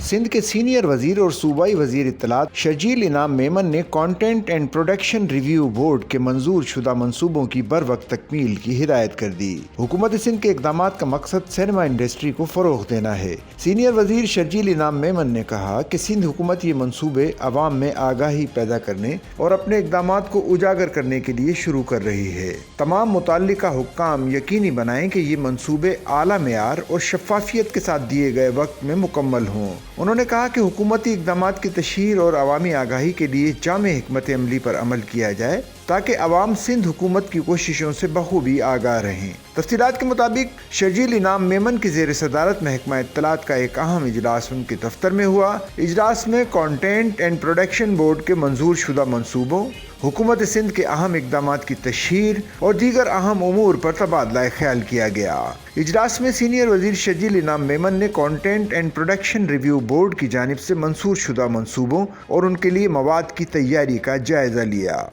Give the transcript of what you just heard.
سندھ کے سینئر وزیر اور صوبائی وزیر اطلاعات شرجیل انعام میمن نے content and production review board کے منظور شدہ منصوبوں کی بروقت تکمیل کی ہدایت کر دی۔ حکومت سندھ کے اقدامات کا مقصد سینما انڈسٹری کو فروغ دینا ہے۔ سینئر وزیر شرجیل انعام میمن نے کہا کہ سندھ حکومت یہ منصوبے عوام میں آگاہی پیدا کرنے اور اپنے اقدامات کو اجاگر کرنے کے لیے شروع کر رہی ہے۔ تمام متعلقہ حکام یقینی بنائیں کہ یہ منصوبے اعلیٰ معیار اور شفافیت کے ساتھ دیے گئے وقت میں مکمل ہوں۔ انہوں نے کہا کہ حکومتی اقدامات کی تشہیر اور عوامی آگاہی کے لیے جامع حکمت عملی پر عمل کیا جائے تاکہ عوام سندھ حکومت کی کوششوں سے بخوبی آگاہ رہیں۔ تفصیلات کے مطابق شرجیل انعام میمن کی زیر صدارت محکمہ اطلاعات کا ایک اہم اجلاس ان کے دفتر میں ہوا۔ اجلاس میں کانٹینٹ اینڈ پروڈکشن بورڈ کے منظور شدہ منصوبوں، حکومت سندھ کے اہم اقدامات کی تشہیر اور دیگر اہم امور پر تبادلہ خیال کیا گیا۔ اجلاس میں سینئر وزیر شرجیل انعام میمن نے content and production review board کی جانب سے منظور شدہ منصوبوں اور ان کے لیے مواد کی تیاری کا جائزہ لیا۔